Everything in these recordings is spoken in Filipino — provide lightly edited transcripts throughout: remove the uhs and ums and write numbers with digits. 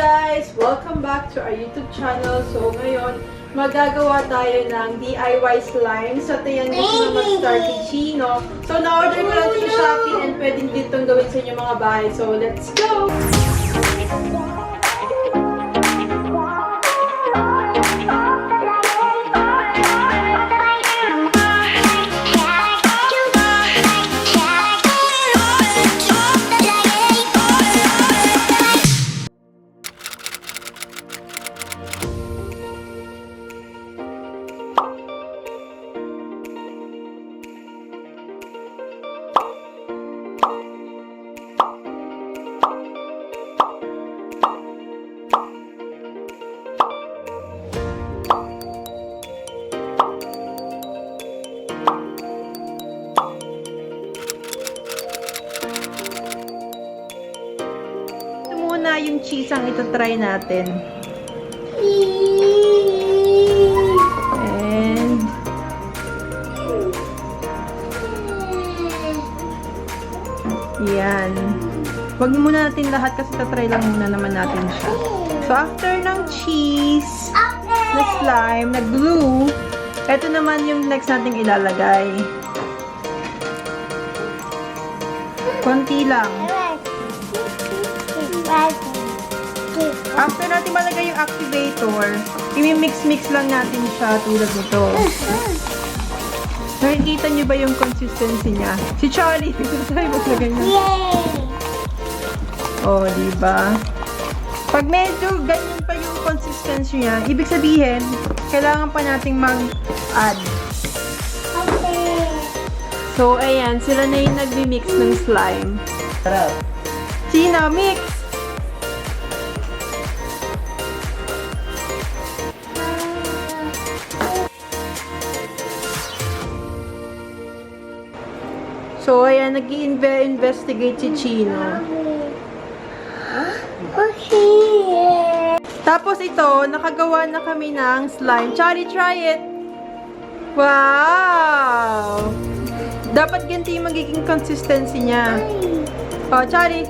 guys! Welcome back to our YouTube channel. So ngayon, magagawa tayo ng DIY slime. So ito yan gusto na mag-start ni Chino. So na-order ko lang sa Shopee and pwedeng ditong gawin sa inyo mga bahay. So let's go! Na yung cheese ang ito-try natin. And yan. Wag muna natin lahat kasi ito-try lang muna naman natin siya. So after ng cheese na slime, na glue, ito naman yung next nating ilalagay. Konti lang. After natin malagay yung activator, i-mix-mix lang natin siya tulad nito. Nakikita nyo ba yung consistency niya? Si Charlie, try mo lagay niya. Oh, diba? Pag medyo ganyan pa yung consistency niya, ibig sabihin, kailangan pa nating mag-add. Okay. So, ayan, sila na yung nagmi-mix ng slime. Chino, mix! So, ayan, nag-i-investigate si Chino. Okay. Tapos ito, nakagawa na kami ng slime. Charlie, try it! Wow! Dapat ganito yung magiging consistency niya. Oh, Charlie!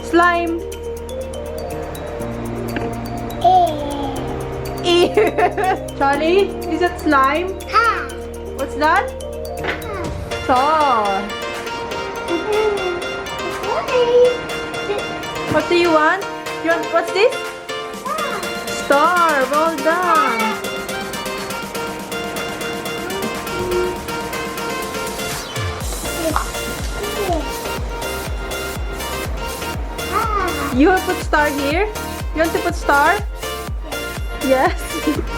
Slime! Charlie, is that slime? What's that? Star. What do you want? What's this? Star. Well done. You want to put star here? You want to put star? Yes.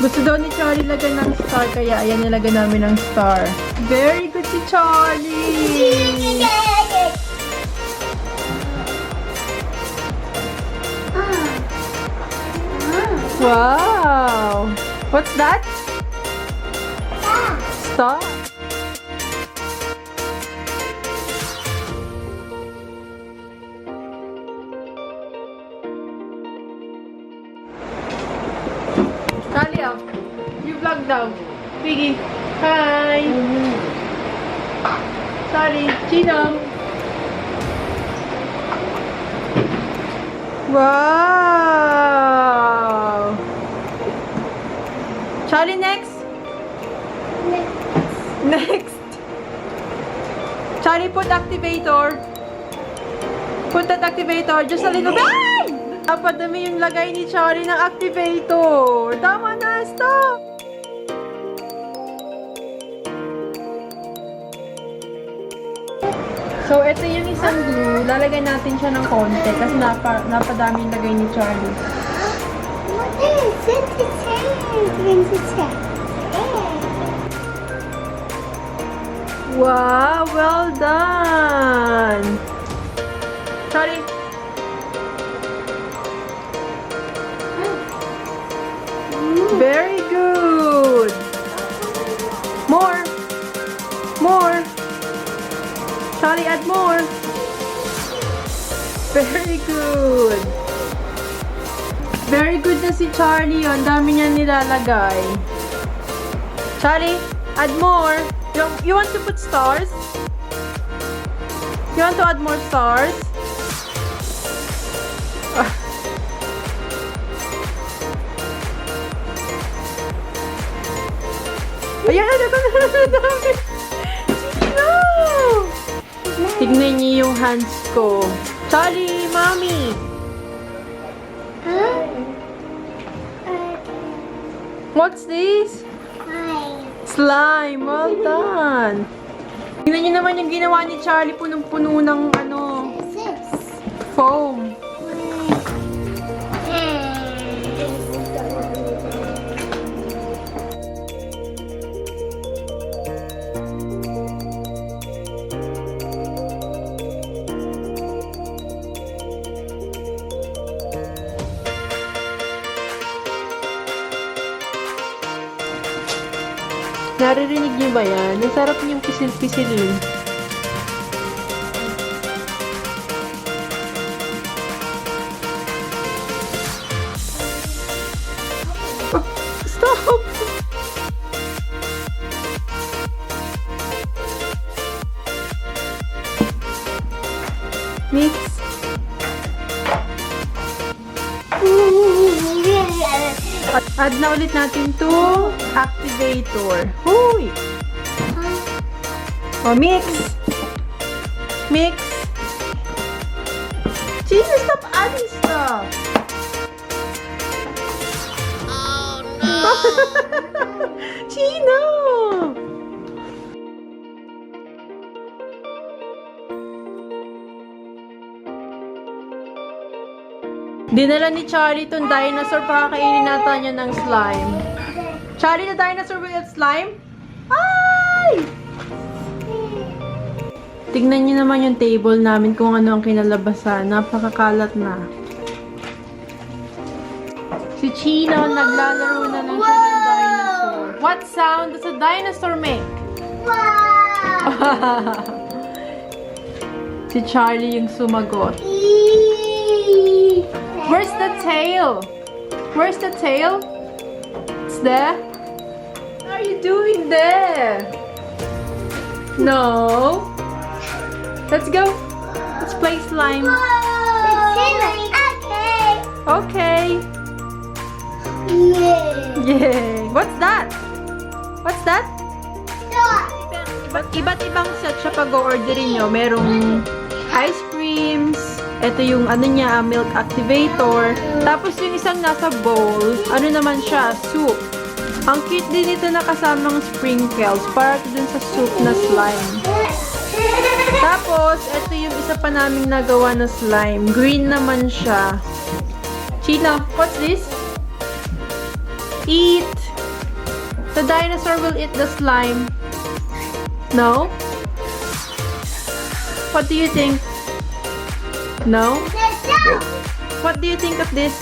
Gusto daw ni Charlie lagyan ng star, kaya ayan nilagyan namin ng star. Very good si Charlie! Wow! What's that? Star. Charlie, oh. You vlog daw. Piggy. Hi! Sorry, Chino. Wow! Charlie, next? Next. Charlie, put activator. Put that activator. Just a little bit. Napadami yung lagay ni Charlie ng activator. Tama na, stop! So, ito yung isang glue. Lalagay natin siya ng konti kasi napadami yung lagay ni Charlie. What is it? Wow! Well done! Charlie! Very good! More! More! Charlie, add more! Very good! Very good na si Charlie. Ang dami niya nilalagay. Charlie, add more! You want to put stars? You want to add more stars? Ayan, ako na dami. Chino! Tignan niyo yung hands ko. Charlie, mommy! Huh? What's this? Slime. Well done. Tignan niyo naman yung ginawa ni Charlie. Punong-puno ng foam. Naririnig niyo ba yan? Ang sarap niyong pisil-pisilin. Oh, stop! Mix. Add na ulit natin to activator. Huy! Oh, mix! Mix! Chino, stop adding stuff! Oh, no! Chino! Dinala ni Charlie itong dinosaur para kainin nata niya ng slime. Charlie, the dinosaur will eat slime? Ay! Tignan niyo naman yung table namin kung ano ang kinalabasan. Napakakalat na. Si Chino, naglalaro na lang siya ng dinosaur. What sound does a dinosaur make? Wow! Si Charlie yung sumagot. Where's the tail? Where's the tail? It's there? What are you doing there? No. Let's go. Let's play slime. Okay. Yay. What's that? What's that? Iba't ibang set siya pag o-orderin nyo. Merong ice creams. Ito yung milk activator. Tapos yung isang nasa bowl, naman siya, soup. Ang cute din ito na kasamang sprinkles para ito dun sa soup na slime. Tapos, ito yung isa pa naming nagawa na slime. Green naman siya. Chino, what's this? Eat! The dinosaur will eat the slime. No? What do you think? No? What do you think of this?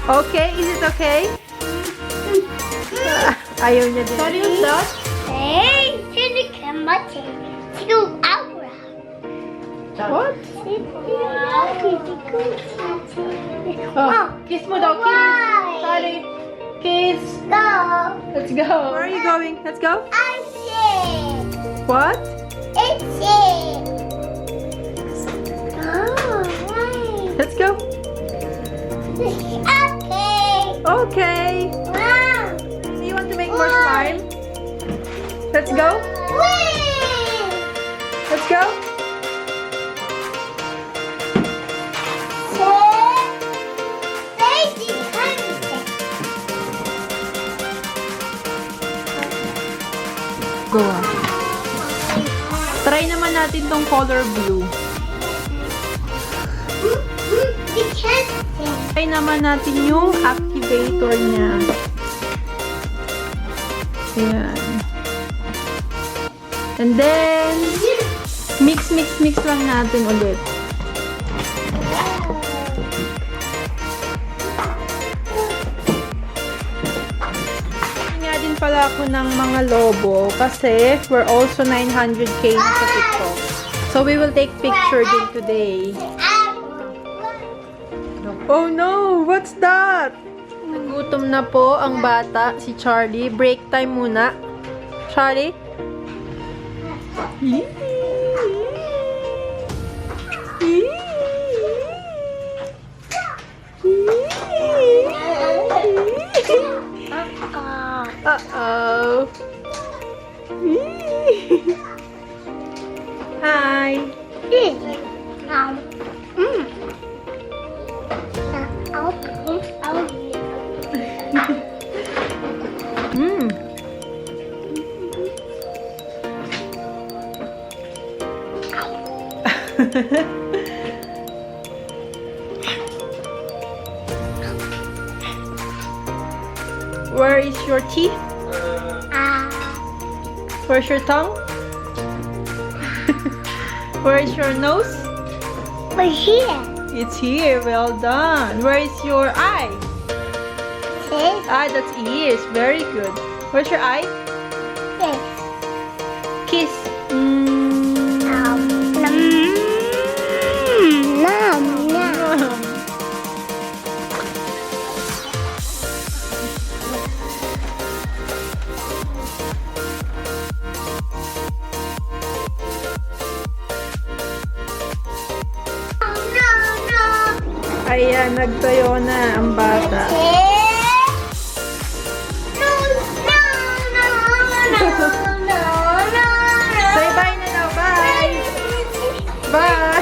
Okay, is it okay? Ayaw niya din. Sorry, what's that? Hey, sino ka mati? Sino aura? What? Oh, kiss mo daw, kiss. Sorry. Kiss. Go. Let's go. Where are you going? Let's go. I see. What? It's it. Oh, right. Let's go. Okay. Okay. Wow. Do you want to make more slime? Let's go. Whee! Let's go. Go on. Try naman natin tong color blue. Try naman natin yung activator niya. Ayan. And then, mix lang natin ulit. Din pala ako ng mga lobo kasi we're also 900k na sa TikTok. So we will take picture din today. Oh no! What's that? Nagutom na po ang bata, si Charlie. Break time muna. Charlie? Where is your teeth? Where's your tongue? Where is your nose? We're here. It's here. Well done. Where is your eye? This. Ah, that's ears. Very good. Where's your eye? This. Kiss. Nom. Ayan, nagtayo na ang bata. Say bye na now. Bye. Bye.